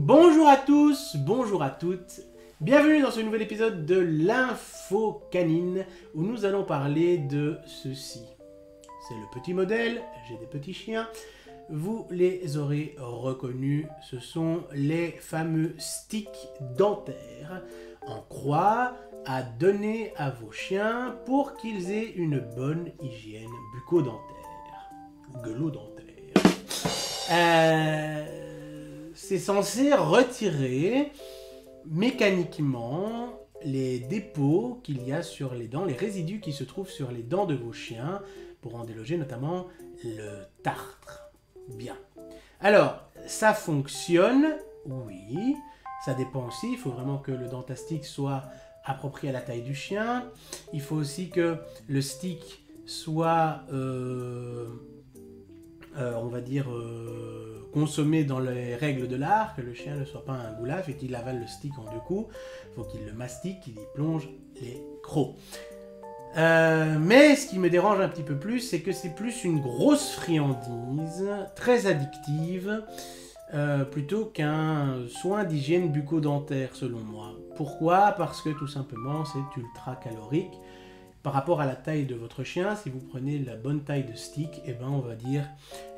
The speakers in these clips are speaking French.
Bonjour à tous, bonjour à toutes, bienvenue dans ce nouvel épisode de l'Info Canine où nous allons parler de ceci. C'est le petit modèle, j'ai des petits chiens, vous les aurez reconnus, ce sont les fameux sticks dentaires en croix à donner à vos chiens pour qu'ils aient une bonne hygiène bucco-dentaire ou gueulo-dentaire. C'est censé retirer mécaniquement les dépôts qu'il y a sur les dents, les résidus qui se trouvent sur les dents de vos chiens pour en déloger notamment le tartre. Bien. Alors, ça fonctionne, oui. Ça dépend aussi, il faut vraiment que le dentastique soit approprié à la taille du chien. Il faut aussi que le stick soit, on va dire, consommé dans les règles de l'art, que le chien ne soit pas un goulaf et qu'il avale le stick en deux coups. Il faut qu'il le mastique, qu'il y plonge les crocs. Mais ce qui me dérange un petit peu plus, c'est que c'est plus une grosse friandise, très addictive, plutôt qu'un soin d'hygiène bucco-dentaire selon moi. Pourquoi ? Parce que tout simplement c'est ultra calorique. Par rapport à la taille de votre chien, si vous prenez la bonne taille de stick, eh ben on va dire,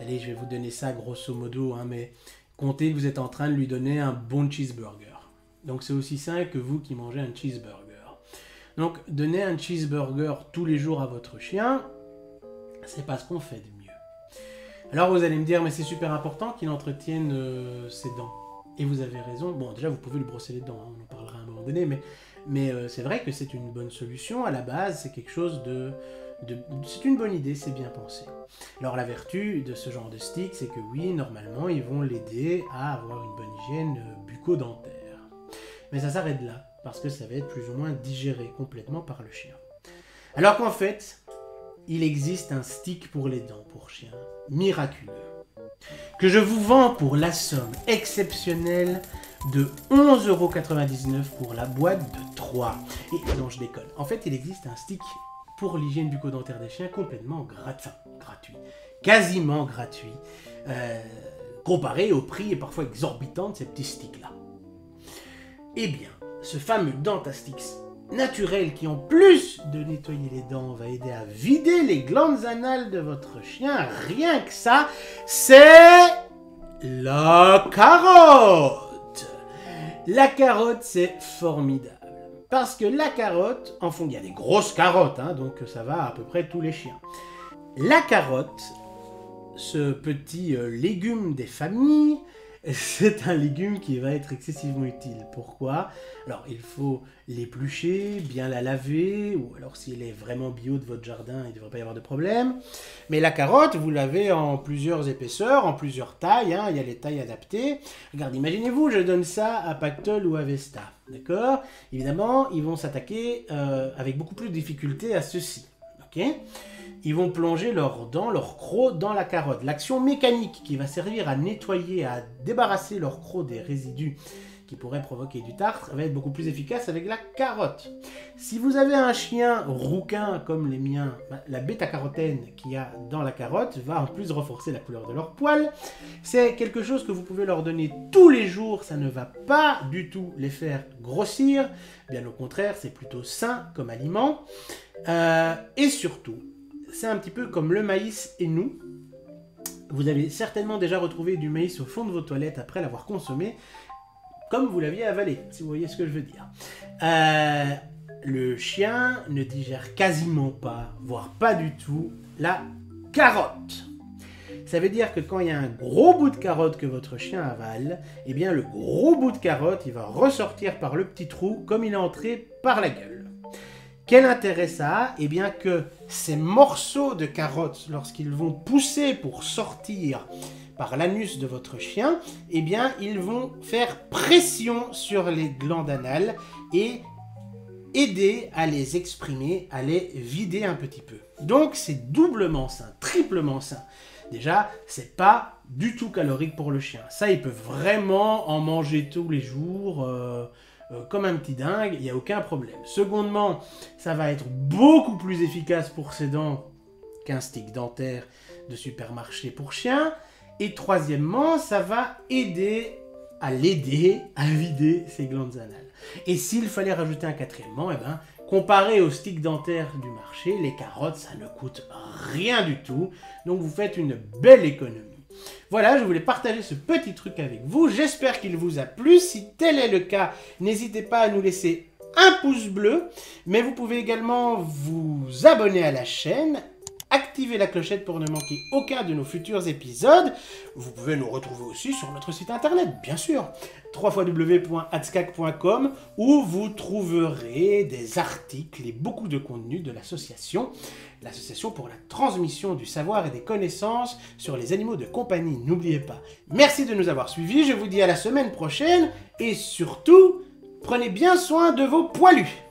allez, je vais vous donner ça grosso modo, hein, mais comptez que vous êtes en train de lui donner un bon cheeseburger. Donc c'est aussi sain que vous qui mangez un cheeseburger. Donc donner un cheeseburger tous les jours à votre chien, c'est pas ce qu'on fait de mieux. Alors vous allez me dire, mais c'est super important qu'il entretienne ses dents. Et vous avez raison, bon déjà vous pouvez lui brosser les dents, hein, on en parlera à un moment donné, mais c'est vrai que c'est une bonne solution, à la base c'est quelque chose c'est une bonne idée, c'est bien pensé. Alors la vertu de ce genre de stick, c'est que oui, normalement ils vont l'aider à avoir une bonne hygiène bucco-dentaire. Mais ça s'arrête là, parce que ça va être plus ou moins digéré complètement par le chien. Alors qu'en fait, il existe un stick pour les dents pour chien, miraculeux, que je vous vends pour la somme exceptionnelle de 11,99 € pour la boîte de 3. Et non, je déconne. En fait, il existe un stick pour l'hygiène bucco-dentaire des chiens complètement gratuit. Quasiment gratuit. Comparé au prix et parfois exorbitant de ces petits sticks-là. Eh bien, ce fameux Dentastix naturel qui, en plus de nettoyer les dents, va aider à vider les glandes anales de votre chien, rien que ça, c'est la carotte. La carotte, c'est formidable. Parce que la carotte, en fond, il y a des grosses carottes, hein, donc ça va à peu près tous les chiens. La carotte, ce petit légume des familles, c'est un légume qui va être excessivement utile. Pourquoi ? Alors, il faut l'éplucher, bien la laver, ou alors s'il est vraiment bio de votre jardin, il ne devrait pas y avoir de problème. Mais la carotte, vous l'avez en plusieurs épaisseurs, en plusieurs tailles, hein, il y a les tailles adaptées. Regarde, imaginez-vous, je donne ça à Pactol ou à Vesta, d'accord ? Évidemment, ils vont s'attaquer avec beaucoup plus de difficulté à ceci, ok ? Ils vont plonger leurs dents, leurs crocs dans la carotte. L'action mécanique qui va servir à nettoyer, à débarrasser leurs crocs des résidus qui pourraient provoquer du tartre va être beaucoup plus efficace avec la carotte. Si vous avez un chien rouquin comme les miens, la bêta-carotène qu'il y a dans la carotte va en plus renforcer la couleur de leurs poils. C'est quelque chose que vous pouvez leur donner tous les jours, ça ne va pas du tout les faire grossir. Bien au contraire, c'est plutôt sain comme aliment. Et surtout, c'est un petit peu comme le maïs et nous. Vous avez certainement déjà retrouvé du maïs au fond de vos toilettes après l'avoir consommé, comme vous l'aviez avalé, si vous voyez ce que je veux dire. Le chien ne digère quasiment pas, voire pas du tout, la carotte. Ça veut dire que quand il y a un gros bout de carotte que votre chien avale, eh bien le gros bout de carotte, il va ressortir par le petit trou comme il est entré par la gueule. Quel intérêt ça a ? Eh bien que ces morceaux de carottes, lorsqu'ils vont pousser pour sortir par l'anus de votre chien, eh bien ils vont faire pression sur les glandes anales et aider à les exprimer, à les vider un petit peu. Donc c'est doublement sain, triplement sain. Déjà, c'est pas du tout calorique pour le chien. Ça, il peut vraiment en manger tous les jours, comme un petit dingue, il n'y a aucun problème. Secondement, ça va être beaucoup plus efficace pour ses dents qu'un stick dentaire de supermarché pour chien. Et troisièmement, ça va aider à l'aider à vider ses glandes anales. Et s'il fallait rajouter un quatrièmement, comparé aux sticks dentaires du marché, les carottes, ça ne coûte rien du tout. Donc vous faites une belle économie. Voilà, je voulais partager ce petit truc avec vous. J'espère qu'il vous a plu. Si tel est le cas, n'hésitez pas à nous laisser un pouce bleu. Mais vous pouvez également vous abonner à la chaîne, activer la clochette pour ne manquer aucun de nos futurs épisodes. Vous pouvez nous retrouver aussi sur notre site internet, bien sûr, www.adscac.com, où vous trouverez des articles et beaucoup de contenu de l'association pour la transmission du savoir et des connaissances sur les animaux de compagnie. N'oubliez pas. Merci de nous avoir suivis, je vous dis à la semaine prochaine, et surtout, prenez bien soin de vos poilus.